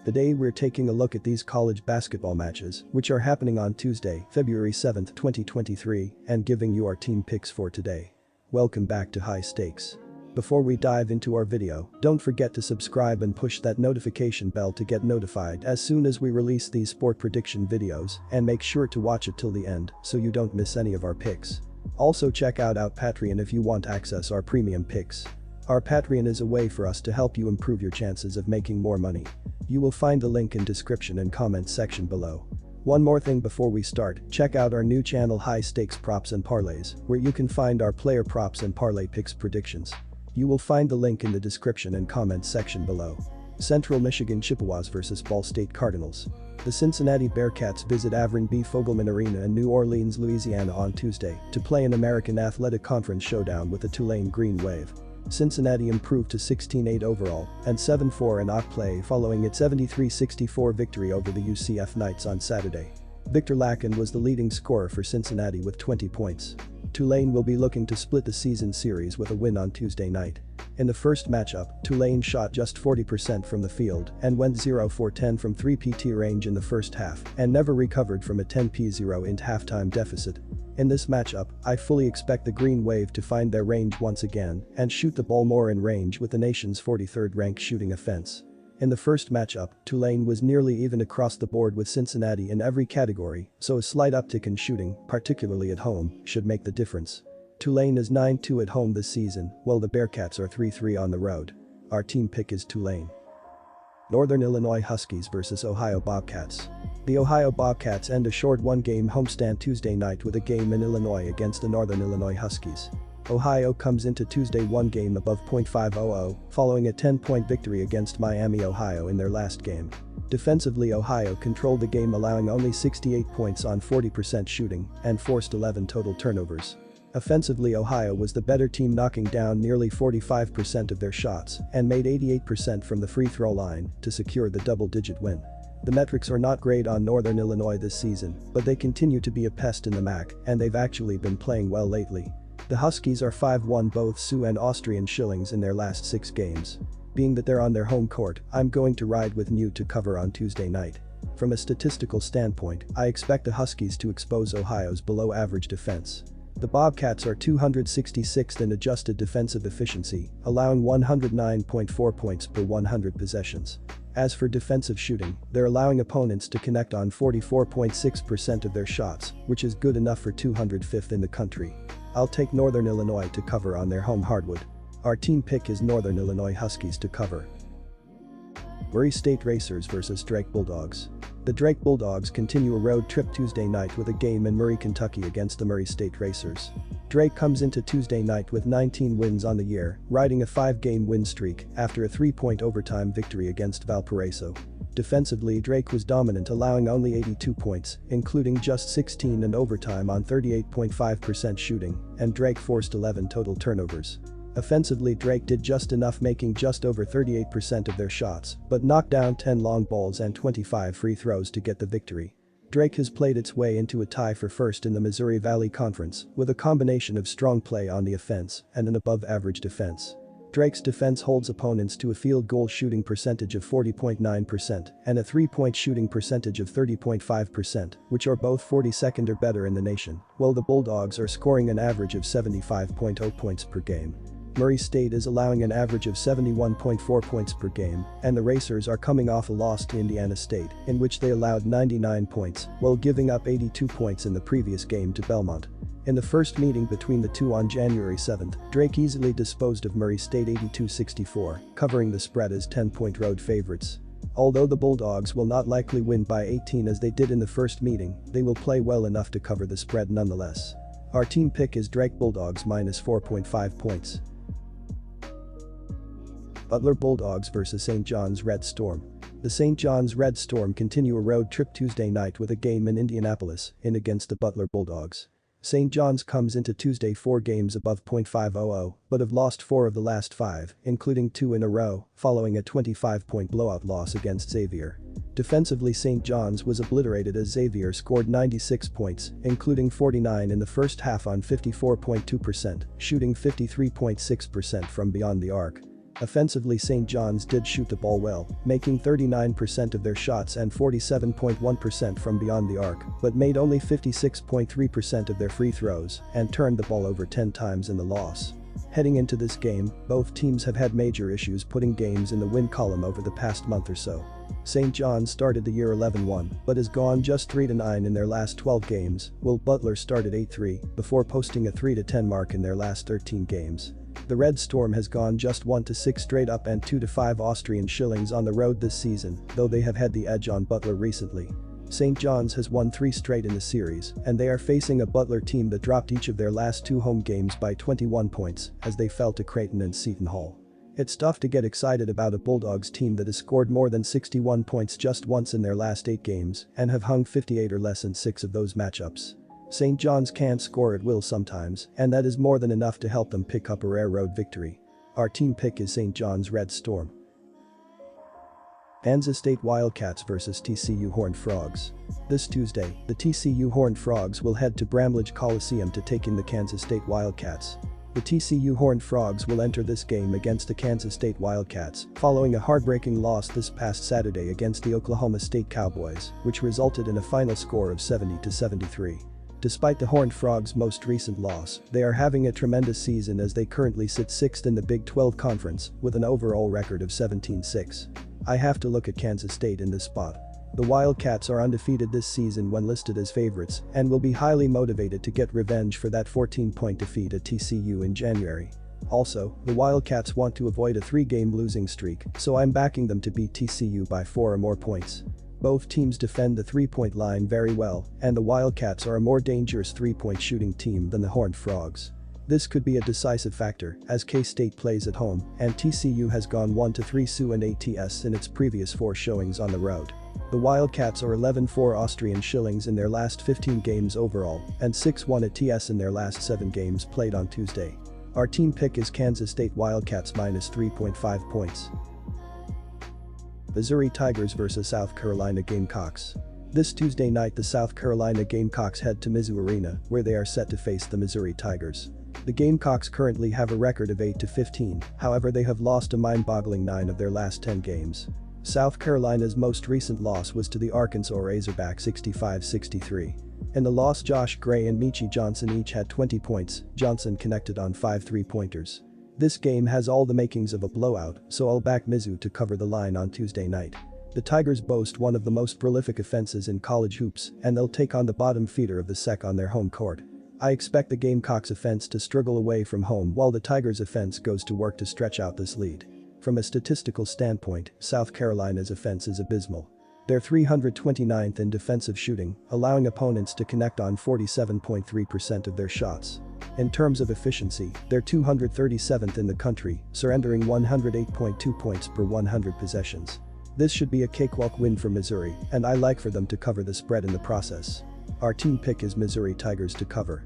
Today we're taking a look at these college basketball matches, which are happening on Tuesday, February 7, 2023, and giving you our team picks for today. Welcome back to High Stakes. Before we dive into our video, don't forget to subscribe and push that notification bell to get notified as soon as we release these sport prediction videos, and make sure to watch it till the end so you don't miss any of our picks. Also check out our Patreon if you want access our premium picks. Our Patreon is a way for us to help you improve your chances of making more money. You will find the link in description and comment section below. One more thing before we start, check out our new channel High Stakes Props and Parlays, where you can find our player props and parlay picks predictions. You will find the link in the description and comment section below. Central Michigan Chippewas vs Ball State Cardinals. The Cincinnati Bearcats visit Avron B. Fogelman Arena in New Orleans, Louisiana on Tuesday to play an American Athletic Conference showdown with the Tulane Green Wave. Cincinnati improved to 16-8 overall and 7-4 in out-play following its 73-64 victory over the UCF Knights on Saturday. Victor Lakin was the leading scorer for Cincinnati with 20 points. Tulane will be looking to split the season series with a win on Tuesday night. In the first matchup, Tulane shot just 40% from the field and went 0 for 10 from 3 PT range in the first half and never recovered from a 10-0 int halftime deficit. In this matchup, I fully expect the Green Wave to find their range once again and shoot the ball more in range with the nation's 43rd ranked shooting offense. In the first matchup, Tulane was nearly even across the board with Cincinnati in every category, so a slight uptick in shooting, particularly at home, should make the difference. Tulane is 9-2 at home this season, while the Bearcats are 3-3 on the road. Our team pick is Tulane. Northern Illinois Huskies vs Ohio Bobcats. The Ohio Bobcats end a short one-game homestand Tuesday night with a game in Illinois against the Northern Illinois Huskies. Ohio comes into Tuesday one game above .500, following a 10-point victory against Miami, Ohio in their last game. Defensively, Ohio controlled the game, allowing only 68 points on 40% shooting and forced 11 total turnovers. Offensively, Ohio was the better team, knocking down nearly 45% of their shots and made 88% from the free throw line to secure the double-digit win. The metrics are not great on Northern Illinois this season, but they continue to be a pest in the MAC, and they've actually been playing well lately. The Huskies are 5-1 both Sioux and Austrian shillings in their last 6 games. Being that they're on their home court, I'm going to ride with New to cover on Tuesday night. From a statistical standpoint, I expect the Huskies to expose Ohio's below-average defense. The Bobcats are 266th in adjusted defensive efficiency, allowing 109.4 points per 100 possessions. As for defensive shooting, they're allowing opponents to connect on 44.6% of their shots, which is good enough for 205th in the country. I'll take Northern Illinois to cover on their home hardwood. Our team pick is Northern Illinois Huskies to cover. Murray State Racers vs Drake Bulldogs. The Drake Bulldogs continue a road trip Tuesday night with a game in Murray, Kentucky against the Murray State Racers. Drake comes into Tuesday night with 19 wins on the year, riding a 5-game win streak after a 3-point overtime victory against Valparaiso. Defensively, Drake was dominant, allowing only 82 points, including just 16 in overtime on 38.5% shooting, and Drake forced 11 total turnovers. Offensively, Drake did just enough, making just over 38% of their shots, but knocked down 10 long balls and 25 free throws to get the victory. Drake has played its way into a tie for first in the Missouri Valley Conference, with a combination of strong play on the offense and an above-average defense. Drake's defense holds opponents to a field goal shooting percentage of 40.9% and a three-point shooting percentage of 30.5%, which are both 42nd or better in the nation, while the Bulldogs are scoring an average of 75.0 points per game. Murray State is allowing an average of 71.4 points per game, and the Racers are coming off a loss to Indiana State, in which they allowed 99 points, while giving up 82 points in the previous game to Belmont. In the first meeting between the two on January 7th, Drake easily disposed of Murray State 82-64, covering the spread as 10-point road favorites. Although the Bulldogs will not likely win by 18 as they did in the first meeting, they will play well enough to cover the spread nonetheless. Our team pick is Drake Bulldogs minus 4.5 points. Butler Bulldogs vs St. John's Red Storm. The St. John's Red Storm continue a road trip Tuesday night with a game in Indianapolis against the Butler Bulldogs. St. John's comes into Tuesday 4 games above .500, but have lost 4 of the last 5, including 2 in a row, following a 25-point blowout loss against Xavier. Defensively, St. John's was obliterated as Xavier scored 96 points, including 49 in the first half on 54.2%, shooting 53.6% from beyond the arc. Offensively, St. John's did shoot the ball well, making 39% of their shots and 47.1% from beyond the arc, but made only 56.3% of their free throws and turned the ball over 10 times in the loss. Heading into this game, both teams have had major issues putting games in the win column over the past month or so. St. John's started the year 11-1, but has gone just 3-9 in their last 12 games, while Butler started 8-3 before posting a 3-10 mark in their last 13 games. The Red Storm has gone just 1-6 straight up and 2-5 Austrian shillings on the road this season, though they have had the edge on Butler recently. St. John's has won 3 straight in the series, and they are facing a Butler team that dropped each of their last 2 home games by 21 points as they fell to Creighton and Seton Hall. It's tough to get excited about a Bulldogs team that has scored more than 61 points just once in their last 8 games and have hung 58 or less in 6 of those matchups. St. John's can't score at will sometimes, and that is more than enough to help them pick up a rare road victory. Our team pick is St. John's Red Storm. Kansas State Wildcats vs TCU Horned Frogs. This Tuesday, the TCU Horned Frogs will head to Bramlage Coliseum to take in the Kansas State Wildcats. The TCU Horned Frogs will enter this game against the Kansas State Wildcats following a heartbreaking loss this past Saturday against the Oklahoma State Cowboys, which resulted in a final score of 70-73. Despite the Horned Frogs' most recent loss, they are having a tremendous season as they currently sit 6th in the Big 12 Conference with an overall record of 17-6. I have to look at Kansas State in this spot. The Wildcats are undefeated this season when listed as favorites and will be highly motivated to get revenge for that 14-point defeat at TCU in January. Also, the Wildcats want to avoid a 3-game losing streak, so I'm backing them to beat TCU by 4 or more points. Both teams defend the 3-point line very well, and the Wildcats are a more dangerous 3-point shooting team than the Horned Frogs. This could be a decisive factor as K-State plays at home and TCU has gone 1-3 SU and ATS in its previous 4 showings on the road. The Wildcats are 11-4 Austrian shillings in their last 15 games overall and 6-1 at TS in their last 7 games played on Tuesday. Our team pick is Kansas State Wildcats minus 3.5 points. Missouri Tigers vs South Carolina Gamecocks. This Tuesday night, the South Carolina Gamecocks head to Mizzou Arena where they are set to face the Missouri Tigers. The Gamecocks currently have a record of 8-15, however they have lost a mind-boggling 9 of their last 10 games. South Carolina's most recent loss was to the Arkansas Razorbacks 65-63. In the loss, Josh Gray and Michi Johnson each had 20 points, Johnson connected on 5 3-pointers. This game has all the makings of a blowout, so I'll back Mizzou to cover the line on Tuesday night. The Tigers boast one of the most prolific offenses in college hoops, and they'll take on the bottom feeder of the SEC on their home court. I expect the Gamecocks offense to struggle away from home while the Tigers offense goes to work to stretch out this lead. From a statistical standpoint, South Carolina's offense is abysmal. They're 329th in defensive shooting, allowing opponents to connect on 47.3% of their shots. In terms of efficiency, they're 237th in the country, surrendering 108.2 points per 100 possessions. This should be a cakewalk win for Missouri, and I like for them to cover the spread in the process. Our team pick is Missouri Tigers to cover.